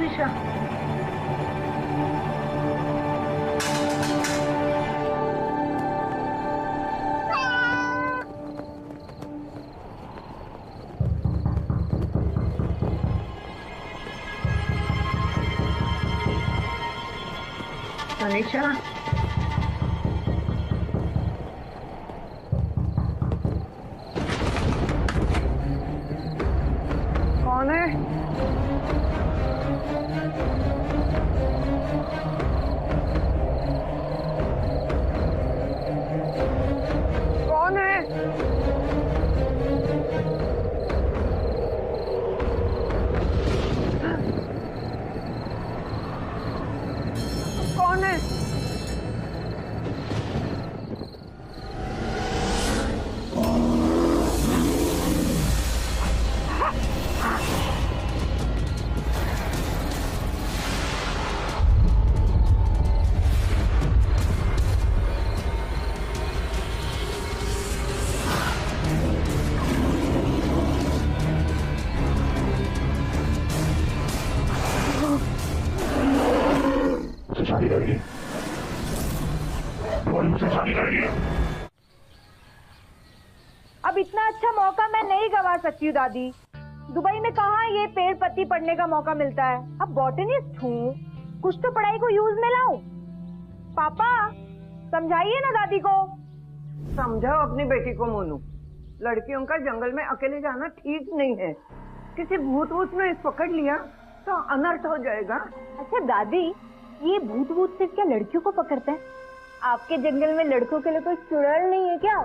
तनिषा। तनिषा, कौन है? कौन है? कौन है? शादी करेगी, तुम्हारी मुझसे शादी करेगी। अब इतना अच्छा मौका मैं नहीं गवा सकती हूँ दादी। दुबई में कहाँ ये पेड़ पत्ती पढ़ने का मौका मिलता है। अब बॉटनिस्ट हूँ, कुछ तो पढ़ाई को यूज में लाऊं। पापा समझाइए ना दादी को। समझाओ अपनी बेटी को मोनू, लड़कियों का जंगल में अकेले जाना ठीक नहीं है। किसी भूत वूत ने पकड़ लिया तो अनर्थ हो जाएगा। अच्छा दादी, ये भूत भूत सिर्फ क्या लड़कियों को पकड़ते हैं? आपके जंगल में लड़कों के लिए कोई चुड़ैल नहीं है क्या?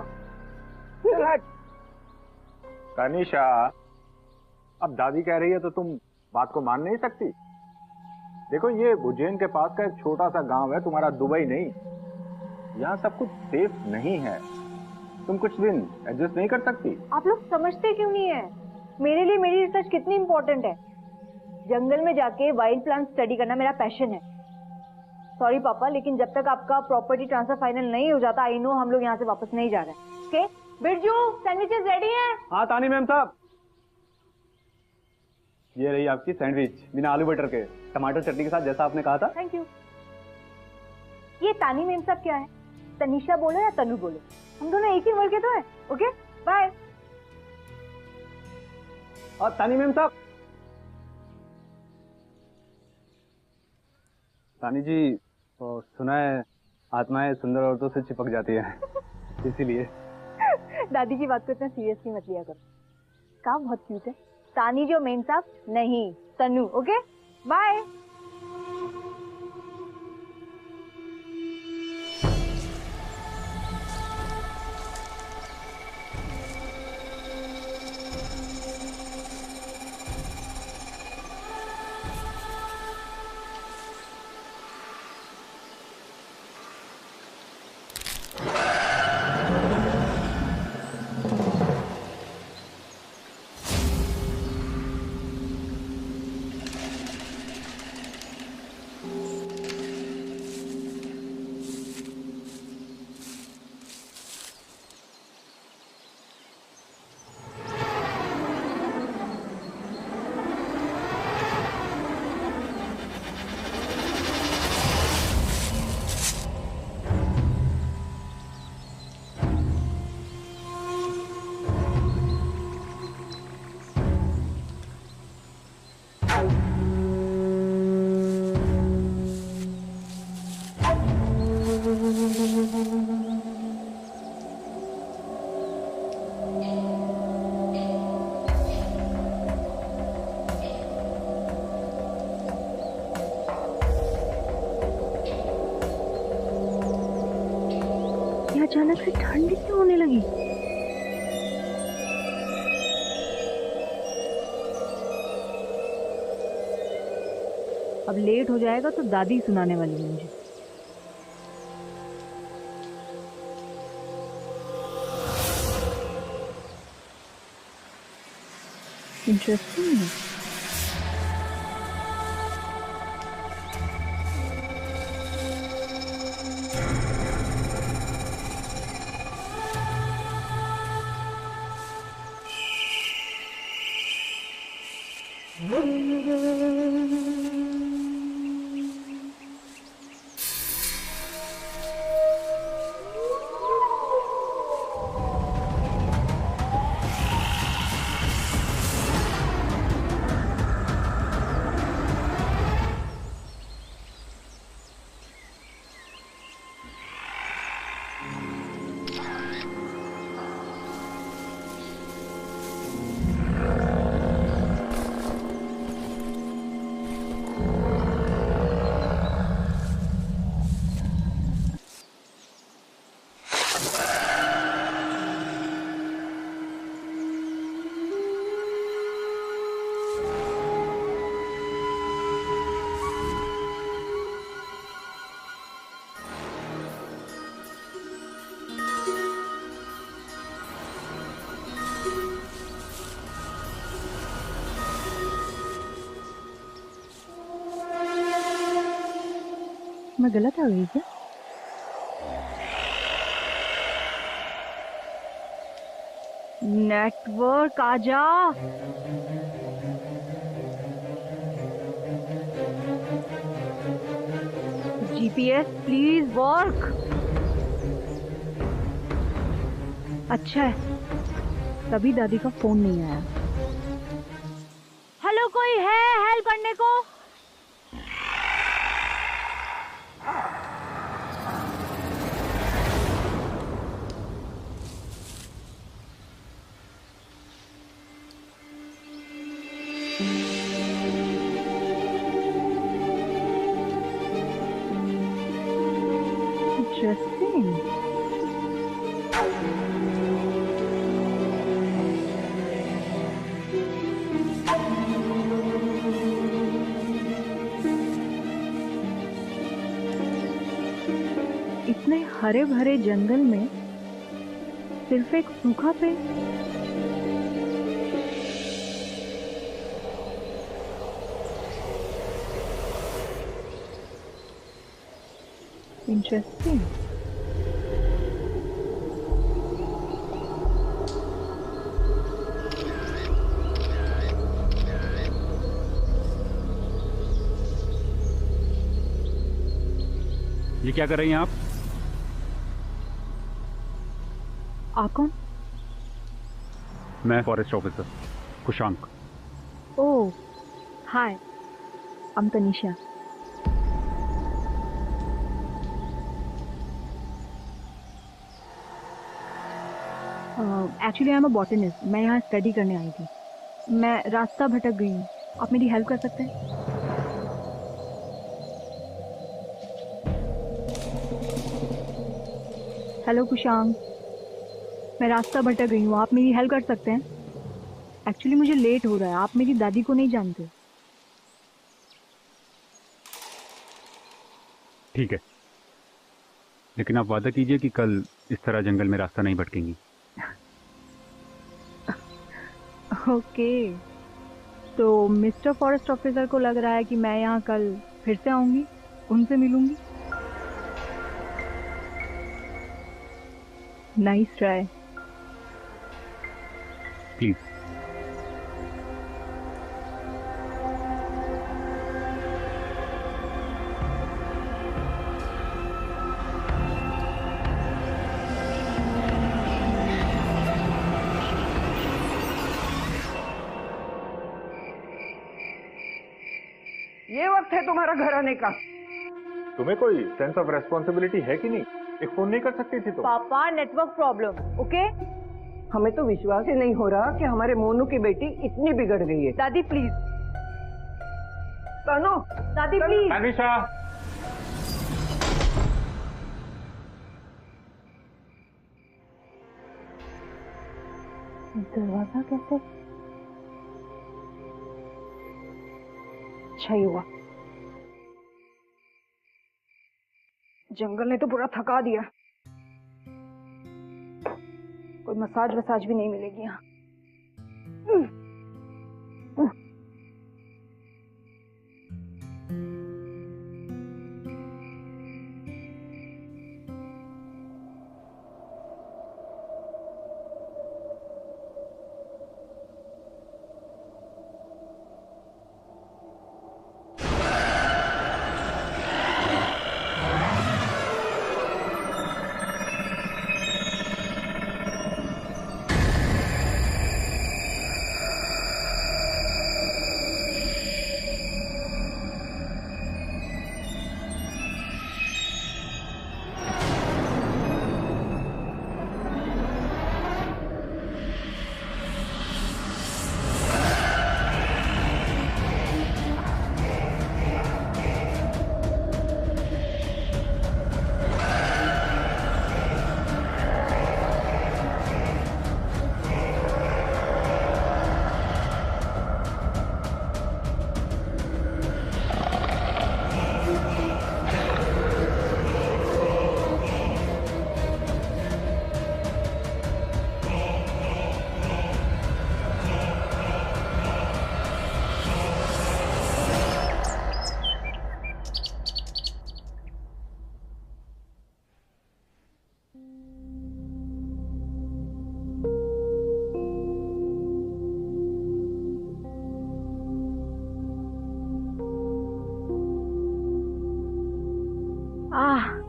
तनिषा, अब दादी कह रही है तो तुम बात को मान नहीं सकती। देखो, ये उज्जैन के पास का एक छोटा सा गांव है, तुम्हारा दुबई नहीं। यहाँ सब कुछ सेफ नहीं है। तुम कुछ दिन एडजस्ट नहीं कर सकती? आप लोग समझते क्यों नहीं है? मेरे लिए मेरी रिसर्च कितनी इंपॉर्टेंट है। जंगल में जाके वाइल्ड प्लांट स्टडी करना मेरा पैशन है। सॉरी पापा, लेकिन जब तक आपका प्रॉपर्टी ट्रांसफर फाइनल नहीं हो जाता, आई नो हम लोग यहाँ से वापस नहीं जा रहे। ओके बिरजू, सैंडविचेस रेडी हैं? हाँ तानी मैम साहब, ये रही आपकी सैंडविच बिना आलू बटर के, टमाटर चटनी के साथ, जैसा आपने कहा था। Thank you. ये तानी मैम साहब क्या है? तनिषा बोलो या तनु बोलो, हम दोनों एक ही वर्ग के तो है। Okay bye. और तानी मैम साहब, तानी जी, तो सुना है आत्माएं सुंदर औरतों से चिपक जाती है इसीलिए। दादी की बात को इतना सीरियसली मत लिया करो। काम बहुत क्यूट है। तानी जो मेम साहब नहीं, तनु। Okay bye. अचानक से ठंड क्यों होने लगी? अब लेट हो जाएगा तो दादी सुनाने वाली है मुझे। इंटरेस्टिंग है। मैं गलत आ गई क्या? नेटवर्क आ जा। GPS please work. अच्छा है, तभी दादी का फोन नहीं आया। हेलो, कोई है हेल्प करने को? इंटरेस्टिंग। इतने हरे भरे जंगल में सिर्फ एक सूखा पेड़। इंटरेस्टिंग। ये क्या कर रही हैं आप? आप कौन? मैं forest officer Kushank. Oh, hi, I'm Tanisha. Actually I am a botanist. मैं यहाँ स्टडी करने आई थी। मैं रास्ता भटक गई हूँ, आप मेरी हेल्प कर सकते हैं? हेलो कुशांक, मैं रास्ता भटक गई हूँ, आप मेरी हेल्प कर सकते हैं? एक्चुअली मुझे लेट हो रहा है, आप मेरी दादी को नहीं जानते। ठीक है, लेकिन आप वादा कीजिए कि कल इस तरह जंगल में रास्ता नहीं भटकेंगी। ओके, तो मिस्टर फॉरेस्ट ऑफिसर को लग रहा है कि मैं यहाँ कल फिर से आऊंगी, उनसे मिलूंगी। Nice try. प्लीज। ये वक्त है तुम्हारा घर आने का। तुम्हें कोई सेंस ऑफ रेस्पॉन्सिबिलिटी है कि नहीं? एक फोन नहीं कर सकती थी तो? पापा, नेटवर्क प्रॉब्लम। ओके, हमें तो विश्वास ही नहीं हो रहा कि हमारे मोनू की बेटी इतनी बिगड़ गई है। दादी प्लीज। तनु, दादी प्लीज। तनिषा, दरवाजा कैसे? अच्छा ही हुआ, जंगल ने तो पूरा थका दिया। कोई मसाज वसाज भी नहीं मिलेगी यहाँ।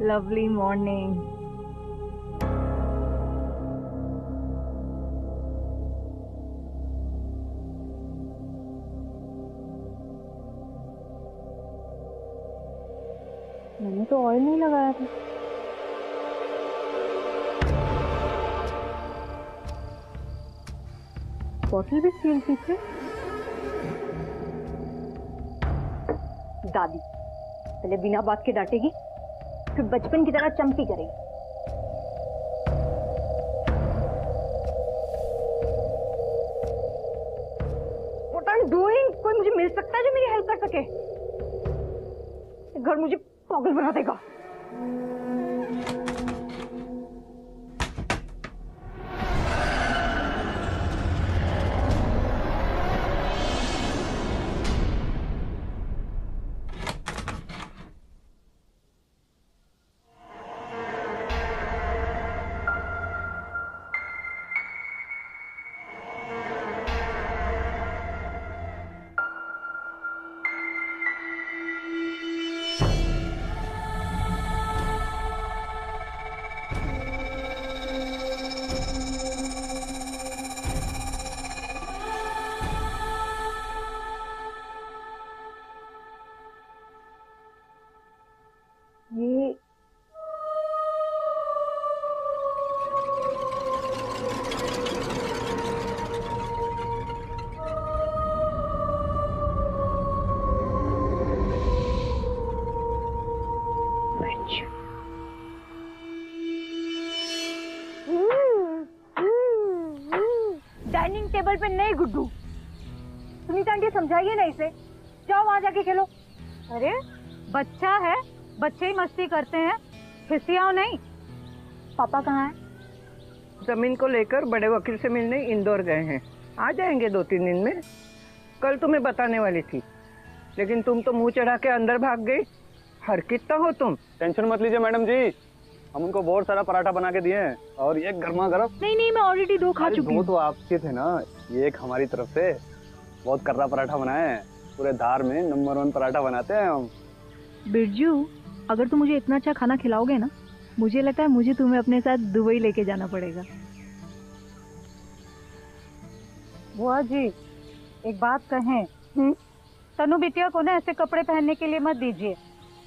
Lovely morning. मैंने तो ऑयल नहीं लगाया था। बॉटल भी सील थी फिर। दादी पहले बिना बात के डांटेगी, फिर बचपन की तरह चंपी करेगी। What I'm doing? कोई मुझे मिल सकता है जो मेरी हेल्प कर सके? घर मुझे पागल बना देगा। ये डाइनिंग टेबल पे नहीं गुड्डू। सुनीता आंटी समझाइए ना इसे। जाओ वहां जाके खेलो। अरे बच्चा है, बच्चे ही मस्ती करते हैं, खिसियाओ नहीं। पापा कहाँ हैं? जमीन को लेकर बड़े वकील से मिलने इंदौर गए हैं। आ जाएंगे 2-3 दिन में। कल तुम्हें बताने वाली थी, लेकिन तुम तो मुंह चढ़ा के अंदर भाग गई। हर कितना हो तुम। टेंशन मत लीजिए मैडम जी, हम उनको बहुत सारा पराठा बना के दिए हैं और ये गर्मा गर्म। नहीं मैं ऑलरेडी 2 खा चुकी हूँ। दो तो आपके थे ना, ये एक हमारी तरफ से बहुत कर्रा पराठा बनाए हैं। पूरे धार में नंबर 1 पराठा बनाते हैं हम। बिरजू, अगर तुम मुझे इतना अच्छा खाना खिलाओगे ना, मुझे लगता है मुझे तुम्हें अपने साथ दुबई लेके जाना पड़ेगा। बुआ जी एक बात कहें, तनु बिटिया को ना ऐसे कपड़े पहनने के लिए मत दीजिए।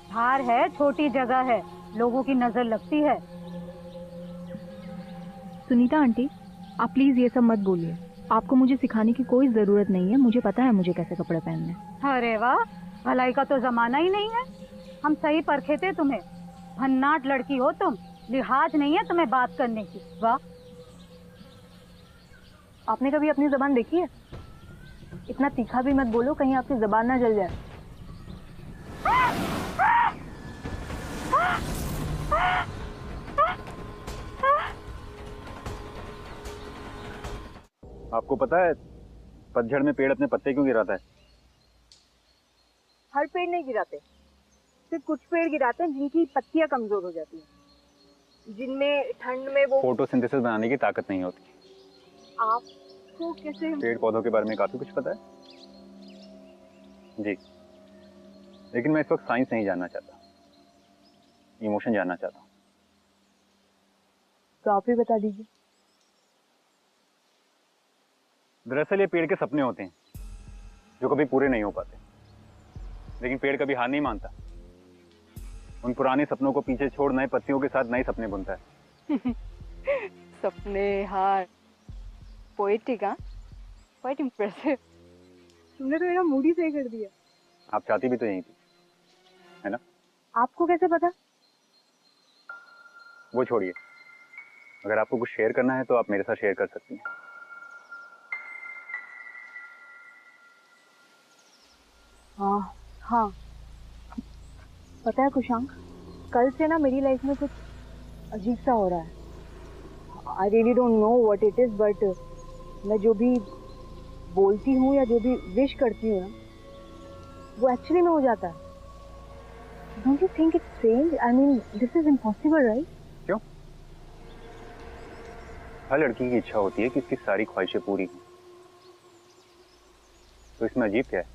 धार है, छोटी जगह है, लोगों की नजर लगती है। सुनीता आंटी, आप प्लीज ये सब मत बोलिए। आपको मुझे सिखाने की कोई जरूरत नहीं है, मुझे पता है मुझे कैसे कपड़े पहनने। अरे वाह, भलाई का तो जमाना ही नहीं है। हम सही परखे थे तुम्हें। भन्नाट लड़की हो तुम, लिहाज नहीं है तुम्हें बात करने की। वाह, आपने कभी अपनी जबान देखी है? इतना तीखा भी मत बोलो, कहीं आपकी जबान ना जल जाए। आपको पता है पतझड़ में पेड़ अपने पत्ते क्यों गिराता है? हर पेड़ नहीं गिराते, सिर्फ कुछ पेड़ गिराते हैं जिनकी पत्तियां कमजोर हो जाती हैं, जिनमें ठंड में वो फोटोसिंथेसिस बनाने की ताकत नहीं होती। आपको कैसे? पेड़ पौधों के बारे में काफी कुछ पता है जी, लेकिन मैं इस वक्त साइंस नहीं जानना चाहता, इमोशन जानना चाहता हूँ। तो आप ही बता दीजिए। दरअसल ये पेड़ के सपने होते हैं जो कभी पूरे नहीं हो पाते, लेकिन पेड़ कभी हार नहीं मानता। उन पुराने सपनों को पीछे छोड़ नए पत्तियों के साथ नए सपने बुनता है। सपने हार, पोएटिक, क्वाइट इम्प्रेसिव। तुमने तो मेरा मूड ही सही कर दिया। आप चाहती भी तो यही थी, है ना? आपको कैसे पता? वो छोड़िए, अगर आपको कुछ शेयर करना है तो आप मेरे साथ शेयर कर सकती हैं। हाँ, पता है कुशांक, कल से ना मेरी लाइफ में कुछ अजीब सा हो रहा है। I really don't know what it is, but मैं जो भी बोलती हूँ या जो भी विश करती हूँ ना, वो एक्चुअली में हो जाता है। Don't you think it's strange? I mean this is impossible, right? क्यों? हर लड़की की इच्छा होती है कि उसकी सारी ख्वाहिशें पूरी हों, तो इसमें अजीब क्या है?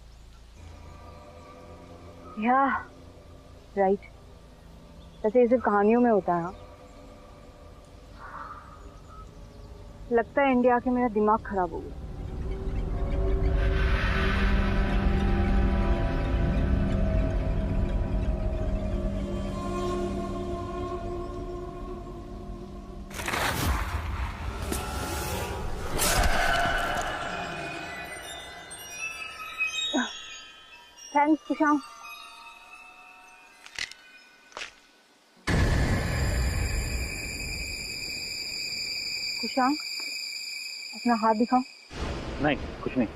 या राइट, वैसे ये सिर्फ कहानियों में होता है। हाँ, लगता है इंडिया आके मेरा दिमाग खराब हो गया। थैंक्स कुशांग। कुशांग, अपना हाथ दिखाओ। नहीं, कुछ नहीं।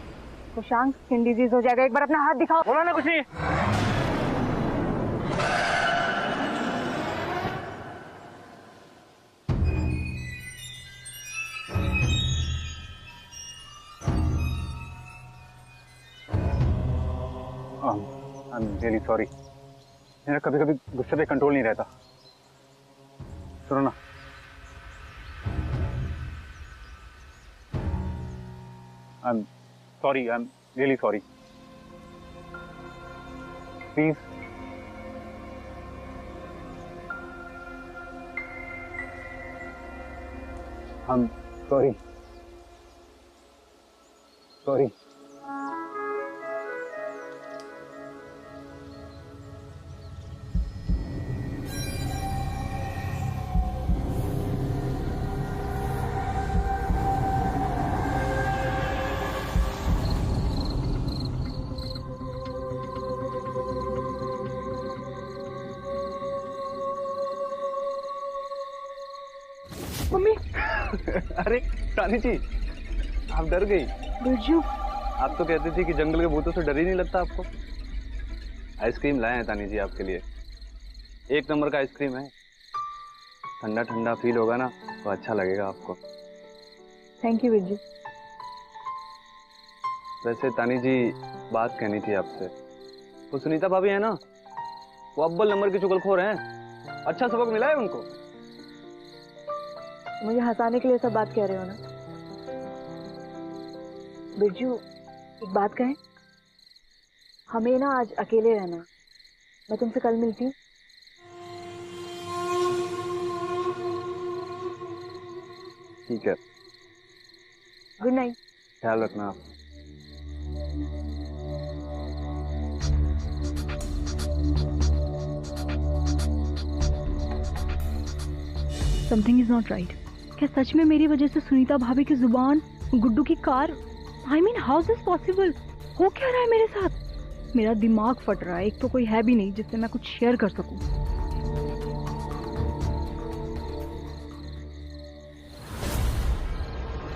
कुशांग, स्किन डिजीज हो जाएगा, एक बार अपना हाथ दिखाओ। बोला ना कुछ नहीं। I am really sorry. मेरा कभी कभी गुस्से पे कंट्रोल नहीं रहता। सुनो ना, I am sorry, I am really sorry. Please I am sorry, sorry. Mummy. अरे रानी जी, आप डर गई। बिरजू, आप तो कहती थी कि जंगल के भूतों से डर ही नहीं लगता आपको। आइसक्रीम लाए हैं तानी जी आपके लिए। एक नंबर का आइसक्रीम है, ठंडा ठंडा फील होगा ना तो अच्छा लगेगा आपको। Thank you Birju. वैसे तानी जी, बात कहनी थी आपसे। वो सुनीता भाभी है ना, वो अव्वल नंबर की चुगलखोर हैं। अच्छा सबक मिला है उनको। मुझे हंसाने के लिए सब बात कह रहे हो ना? बिरजू, एक बात कहें? हमें ना आज अकेले रहना। मैं तुमसे कल मिलती हूँ। ठीक है, गुड नाइट। ख्याल रखना आप। Something is not right. क्या सच में मेरी वजह से सुनीता भाभी की जुबान, गुड्डू की car, I mean how is this possible? हो क्या रहा है मेरे साथ? मेरा दिमाग फट रहा है। एक तो कोई है भी नहीं जिससे मैं कुछ शेयर कर सकूं।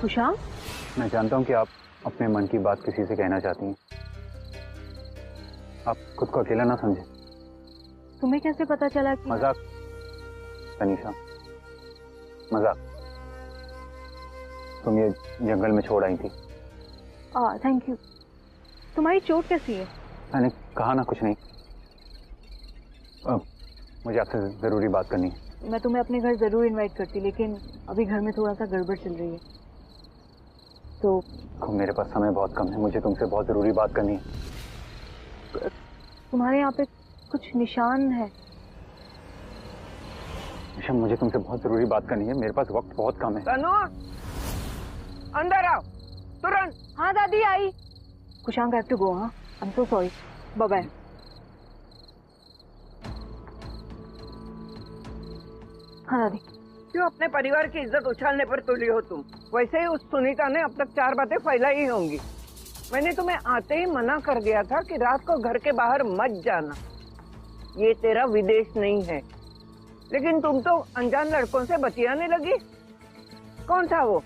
कुशांग, मैं जानता हूं कि आप अपने मन की बात किसी से कहना चाहती हैं। आप खुद को अकेला ना समझें। तुम्हें कैसे पता चला कि... मजाक तनीषा, मजाक। तुम ये जंगल में छोड़ आई थी। Thank you. तुम्हारी चोट कैसी है? मैंने कहा ना कुछ नहीं। मुझे आपसे जरूरी बात करनी है। मैं तुम्हें अपने घर जरूर इनवाइट करती, लेकिन अभी घर में थोड़ा सा गड़बड़ चल रही है तो मेरे पास समय बहुत कम है। मुझे तुमसे बहुत जरूरी बात करनी है। तुम्हारे यहाँ पे कुछ निशान है। निशा, मुझे तुमसे बहुत जरूरी बात करनी है। मेरे पास वक्त बहुत कम है। तनु, अंदर आओ तुरंत। हाँ दादी आई। Kushang, I have to go. हाँ, I am so sorry. Bye bye. हाँ दादी। क्यों अपने परिवार की इज्जत उछालने पर तुली हो तुम? वैसे ही उस सुनीता ने अब तक 4 बातें फैलाई होंगी। मैंने तुम्हें आते ही मना कर दिया था कि रात को घर के बाहर मत जाना। ये तेरा विदेश नहीं है। लेकिन तुम तो अनजान लड़कों से बतियाने लगी। कौन था वो?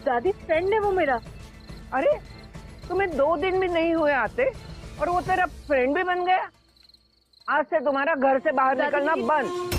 दादी, फ्रेंड है वो मेरा। अरे, तुम्हें 2 दिन भी नहीं हुए आते और वो तेरा फ्रेंड भी बन गया। आज से तुम्हारा घर से बाहर निकलना बंद।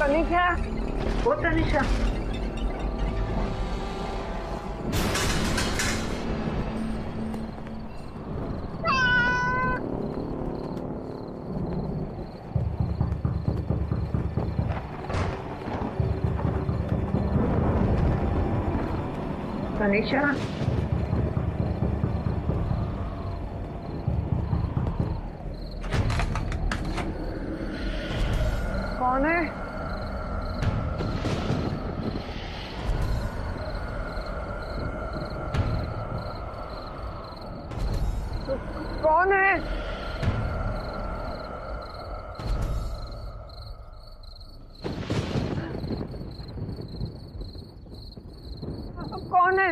तनिषा, ओ तनिषा। तनिषा, कौन है? कौन है? कौन है?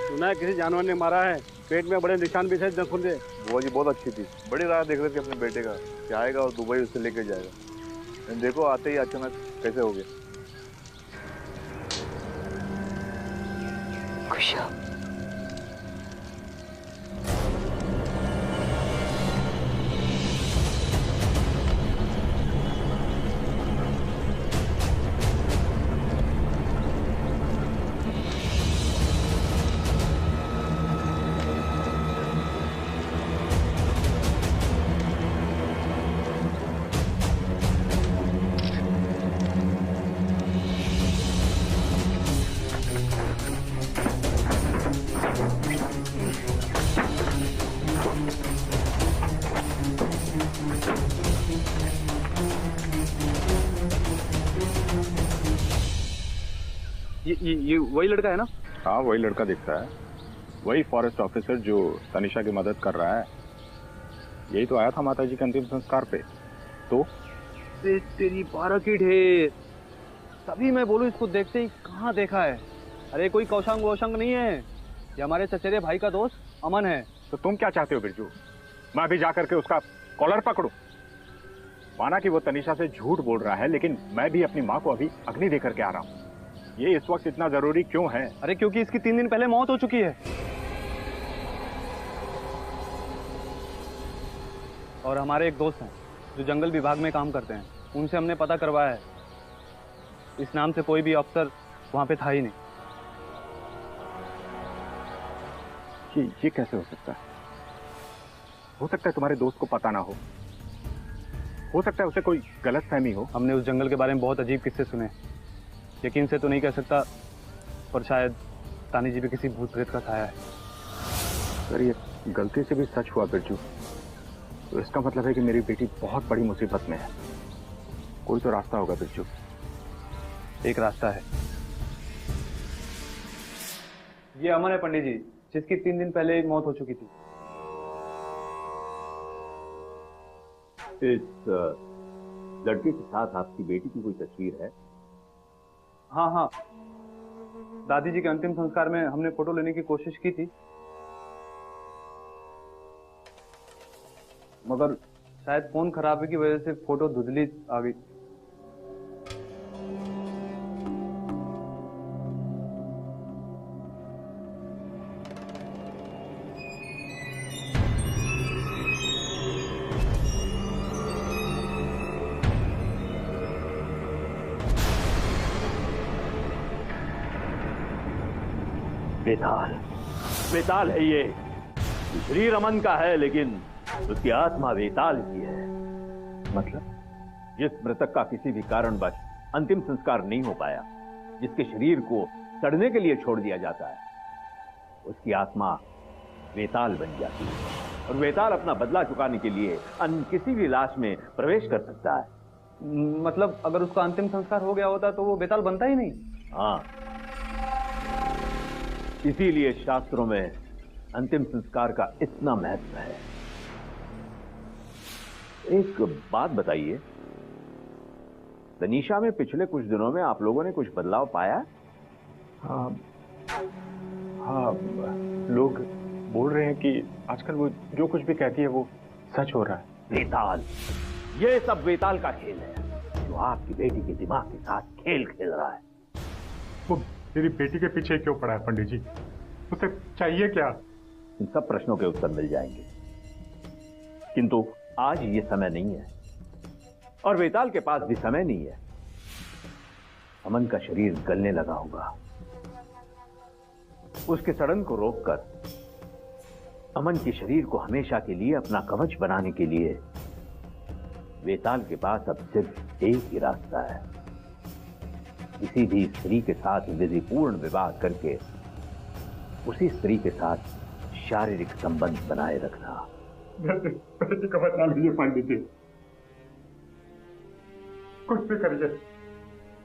सुना है किसी जानवर ने मारा है, पेट में बड़े निशान भी थे जख्म से। बुआ जी बहुत अच्छी थी, बड़ी राह देख रहे थे अपने बेटे का कि आएगा और दुबई उससे लेके जाएगा। लेकिन देखो आते ही अचानक कैसे हो गया। खुशा, ये वही लड़का है ना? हाँ वही लड़का दिखता है, वही फॉरेस्ट ऑफिसर जो तनिषा की मदद कर रहा है। यही तो आया था माता जी के अंतिम संस्कार पे। तो तेरी 12 की ढेर, तभी मैं बोलूं इसको देखते ही कहाँ देखा है। अरे कोई कौशंग वोशंग नहीं है, ये हमारे चचेरे भाई का दोस्त अमन है। तो तुम क्या चाहते हो बिरजू? मैं अभी जाकर के उसका कॉलर पकड़ूं? माना कि वो तनिषा से झूठ बोल रहा है, लेकिन मैं भी अपनी माँ को अभी अग्नि देकर के आ रहा हूँ। ये इस वक्त इतना जरूरी क्यों है? अरे क्योंकि इसकी 3 दिन पहले मौत हो चुकी है। और हमारे एक दोस्त हैं जो जंगल विभाग में काम करते हैं, उनसे हमने पता करवाया है, इस नाम से कोई भी अफसर वहां पे था ही नहीं। ये कैसे हो सकता है? हो सकता है तुम्हारे दोस्त को पता ना हो सकता है उसे कोई गलत फहमी हो। हमने उस जंगल के बारे में बहुत अजीब किस्से सुने, यकीन से तो नहीं कह सकता, पर शायद तानी जी भी किसी भूत प्रेत का साया है। सर ये गलती से भी सच हुआ बिरजू, तो इसका मतलब है कि मेरी बेटी बहुत बड़ी मुसीबत में है। कोई तो रास्ता होगा बिरजू। एक रास्ता है, ये अमन है पंडित जी, जिसकी 3 दिन पहले एक मौत हो चुकी थी। इस लड़के के साथ आपकी बेटी की कोई तस्वीर है? हाँ हाँ, दादी जी के अंतिम संस्कार में हमने फोटो लेने की कोशिश की थी, मगर शायद फोन खराबी की वजह से फोटो धुंधली आ गई। वेताल है ये। शरीर अमन का है लेकिन उसकी आत्मा वेताल की है। मतलब जिस मृतक का किसी भी कारणवश अंतिम संस्कार नहीं हो पाया, जिसके शरीर को सड़ने के लिए छोड़ दिया जाता है, उसकी आत्मा वेताल बन जाती है और वेताल अपना बदला चुकाने के लिए अन्य किसी भी लाश में प्रवेश कर सकता है। मतलब अगर उसका अंतिम संस्कार हो गया होता तो वो बेताल बनता ही नहीं। हाँ, इसीलिए शास्त्रों में अंतिम संस्कार का इतना महत्व है। एक बात बताइए, तनीषा में पिछले कुछ दिनों में आप लोगों ने कुछ बदलाव पाया? हाँ हाँ, लोग बोल रहे हैं कि आजकल वो जो कुछ भी कहती है वो सच हो रहा है। वेताल, ये सब वेताल का खेल है जो आपकी बेटी के दिमाग के साथ खेल खेल रहा है। वो मेरी बेटी के पीछे क्यों पड़ा है पंडित जी? उसे चाहिए क्या? इन सब प्रश्नों के उत्तर मिल जाएंगे, किंतु आज ये समय नहीं है और वेताल के पास भी समय नहीं है। अमन का शरीर गलने लगा होगा, उसके सड़न को रोककर अमन के शरीर को हमेशा के लिए अपना कवच बनाने के लिए वेताल के पास अब सिर्फ एक ही रास्ता है, किसी भी स्त्री के साथ विधिपूर्ण विवाह करके उसी स्त्री के साथ शारीरिक संबंध बनाए रखना। बता लीजिए पंडित जी, कुछ भी करिए।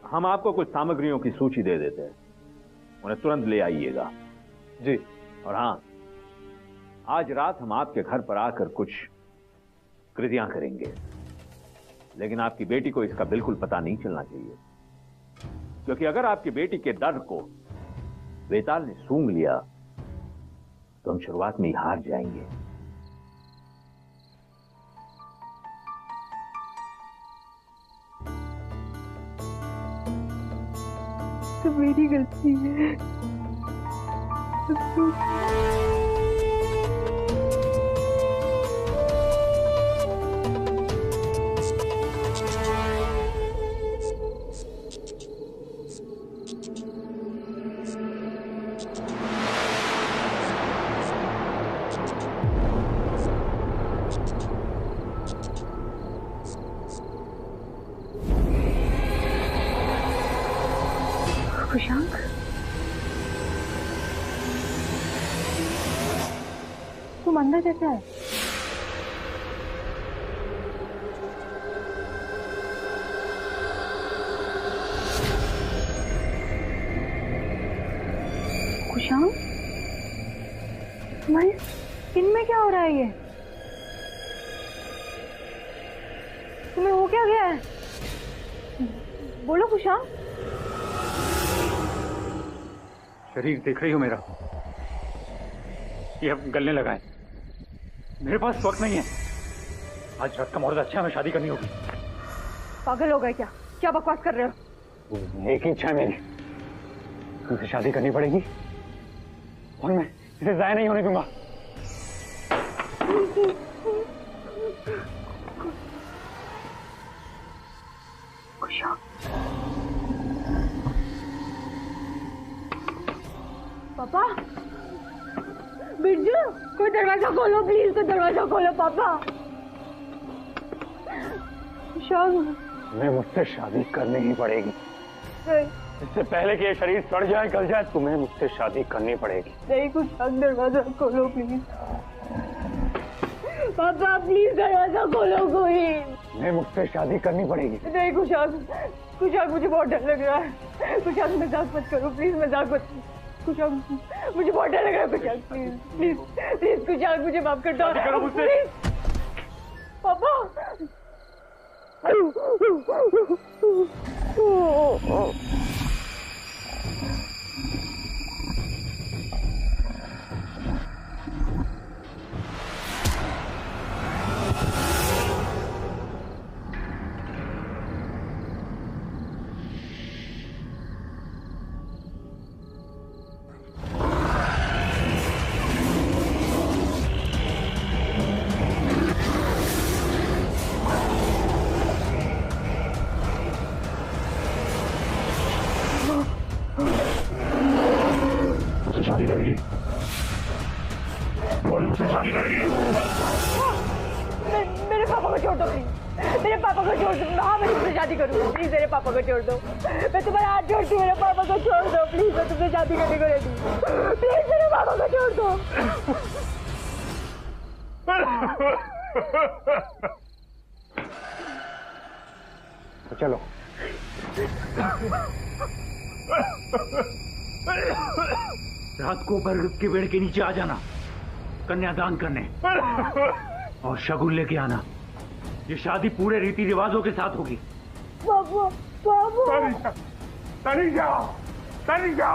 हम आपको कुछ सामग्रियों की सूची दे देते हैं, उन्हें तुरंत ले आइएगा। जी। और हाँ, आज रात हम आपके घर पर आकर कुछ कृतियां करेंगे, लेकिन आपकी बेटी को इसका बिल्कुल पता नहीं चलना चाहिए, क्योंकि अगर आपकी बेटी के डर को वेताल ने सूंघ लिया तो हम शुरुआत में ही हार जाएंगे। तो मेरी गलती है। खुशांक, तुम अंदर कैसे आए? खुशांक, तुम्हारी स्किन में क्या हो रहा है? ये तुम्हें हो क्या गया है? बोलो खुशांक। शरीर देख रही हो मेरा, ये अब गलने लगा है। मेरे पास वक्त नहीं है, आज रात का मुहूर्त अच्छा है, हमें शादी करनी होगी। पागल हो गए क्या? क्या बकवास कर रहे हो? एक ही इच्छा है मेरी, तुमसे शादी करनी पड़ेगी और मैं इसे जाया नहीं होने दूंगा। पापा, बिरजू, कोई दरवाजा खोलो प्लीज, कोई दरवाजा खोलो पापा। तुम्हें मुझसे शादी करनी ही पड़ेगी, इससे पहले कि ये शरीर सड़ जाए गल जाए, तुम्हें मुझसे शादी करनी पड़ेगी। नहीं कुछ, दरवाजा खोलो प्लीज पापा, प्लीज दरवाजा खोलो कोई। तुम्हें मुझसे शादी करनी पड़ेगी। नहीं कुशाक, मुझे बहुत डर लग रहा है। कुशाक, मजाक मत करो प्लीज, मजाक मत। कुशाक, मुझे बहुत डर लग रहा है। Kushaq please please please, Kushaq मुझे माफ कर दो। करो मुझसे। पापा। मेरे पापा को छोड़ दो प्लीज, मेरे पापा को छोड़ दो। हाँ, मैं तुमसे शादी करूंगी, प्लीज मेरे पापा को छोड़ दो। मैं तुम्हारा हाथ जोड़ती हूँ, मेरे पापा को छोड़ दो प्लीज, मैं तुमसे शादी करने को रेडी हूँ। प्लीज मेरे पापा को छोड़ दो। तो चलो। रात को बरगद के पेड़ के नीचे आ जाना, कन्यादान करने, और शगुन लेके आना। ये शादी पूरे रीति रिवाजों के साथ होगी। बाबू बाबू तनिषा, तनिषा।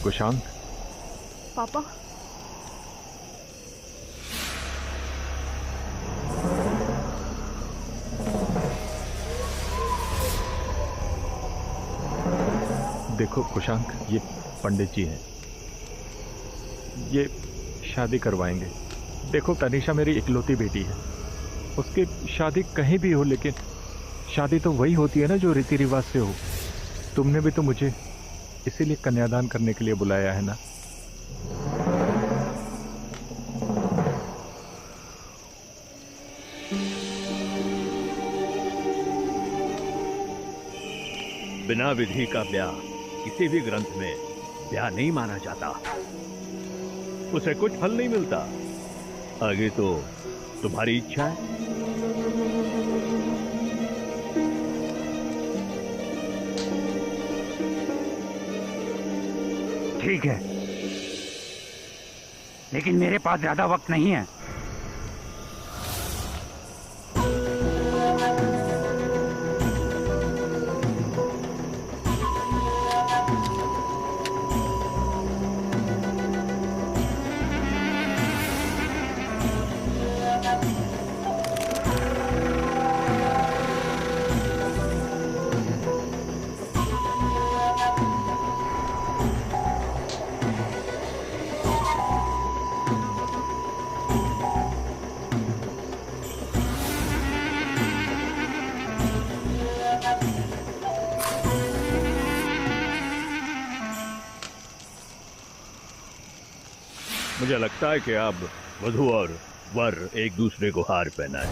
कुशांक। पापा। देखो कुशांक, ये पंडित जी हैं, ये शादी करवाएंगे। देखो तनिषा मेरी इकलौती बेटी है, उसकी शादी कहीं भी हो, लेकिन शादी तो वही होती है ना जो रीति रिवाज से हो। तुमने भी तो मुझे इसीलिए कन्यादान करने के लिए बुलाया है ना। बिना विधि का ब्याह किसी भी ग्रंथ में ब्याह नहीं माना जाता, उसे कुछ फल नहीं मिलता। आगे तो तुम्हारी इच्छा है। ठीक है, लेकिन मेरे पास ज्यादा वक्त नहीं है। मुझे लगता है कि अब वधू और वर एक दूसरे को हार पहनाए।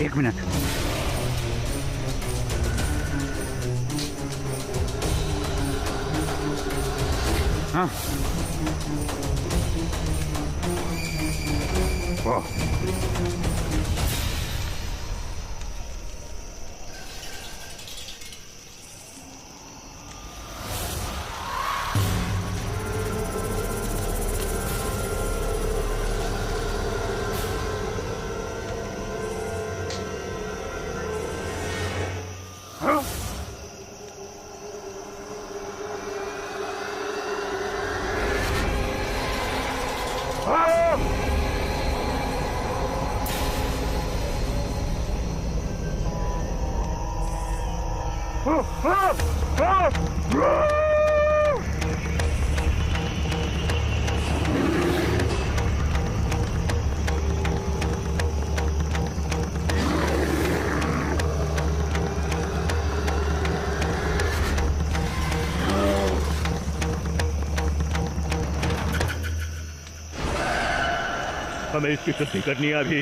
एक मिनट। हाँ, वाह, हमें इसकी शुद्धि करनी है अभी।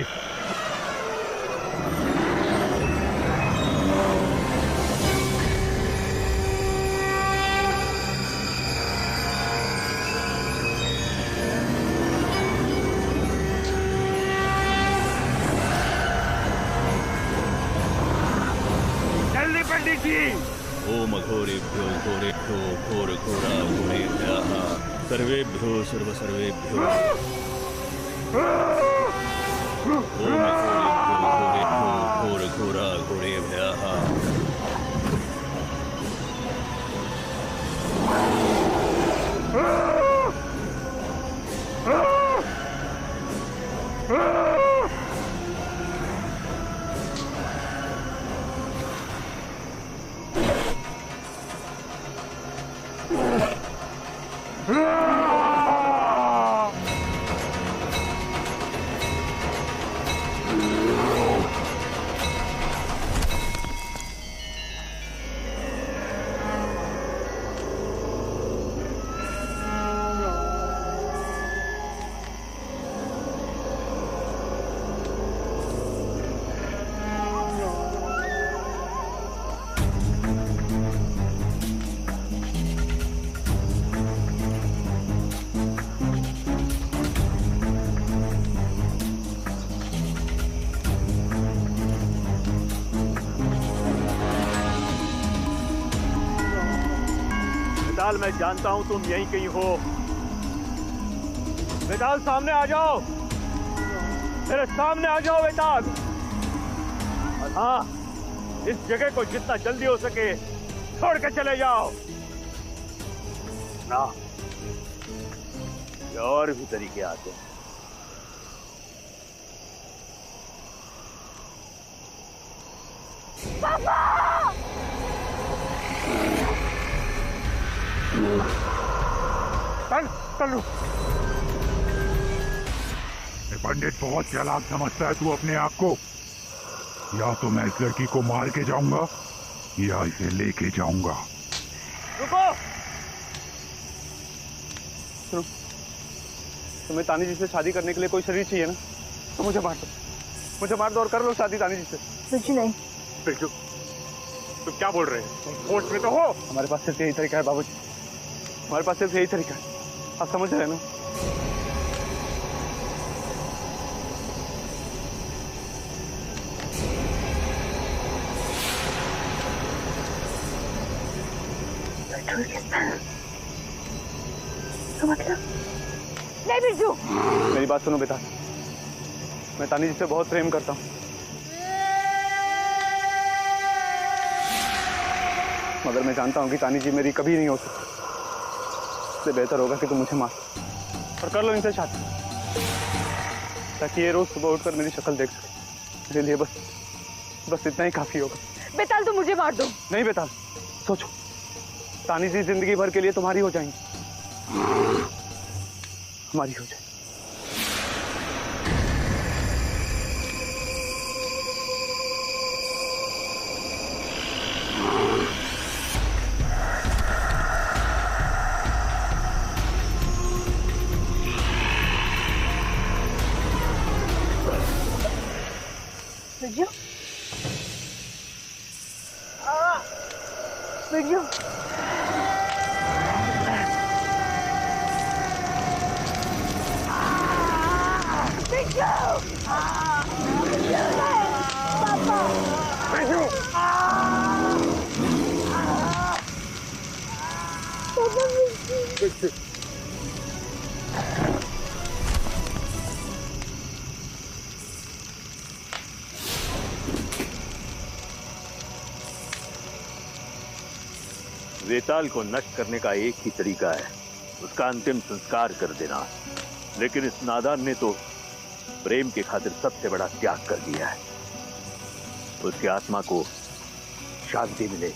जल्दी पंडित जी। ओम घोरेभ्यो घोरेभ्यो घोर घोरा घोरेभ्यः सर्वेभ्यो सर्व सर्वेभ्यो ओम घोरेभ्यो घोरेभ्यो घोर घोरा घोरेभ्यः वेताल, मैं जानता हूं तुम यहीं कहीं हो। वेताल, सामने आ जाओ, मेरे सामने आ जाओ वेताल। और हाँ, इस जगह को जितना जल्दी हो सके छोड़ के चले जाओ ना। और भी तरीके आते हैं। पापा! चलो। पंडित बहुत चालाक समझता है तू अपने आप को। या तो मैं इस लड़की को मार के जाऊंगा या इसे लेके जाऊंगा। रुको। सुनो, तुम्हें तानी जी से शादी करने के लिए कोई शरीर चाहिए ना, तो मुझे मार दो, मुझे मार दो और कर लो शादी तानी जी से। कुछ नहीं। बिरजू, तुम क्या बोल रहे हो? तुम होश में तो हो? हमारे पास सिर्फ यही तरीका है बाबूजी, हमारे पास सिर्फ यही तरीका है। आप समझ रहे हैं ना? तो मतलब नहीं बिरजू। मेरी बात सुनो बेटा, मैं तानी जी से बहुत प्रेम करता हूँ, मगर मैं जानता हूँ कि तानी जी मेरी कभी नहीं हो सकती। इससे बेहतर होगा कि तुम मुझे मार और कर लो इनसे शादी, ताकि ये रोज सुबह उठकर मेरी शक्ल देख सके। मेरे लिए बस इतना ही काफी होगा। बेताल, तुम मुझे मार दो। नहीं बेताल, सोचो, तानी जी जिंदगी भर के लिए तुम्हारी हो जाएंगी, हमारी हो जाएगी। बिरजू, बिरजू, वेताल को नष्ट करने का एक ही तरीका है, उसका अंतिम संस्कार कर देना। लेकिन इस नादान ने तो प्रेम के खातिर सबसे बड़ा त्याग कर दिया है। उसकी आत्मा को शांति मिले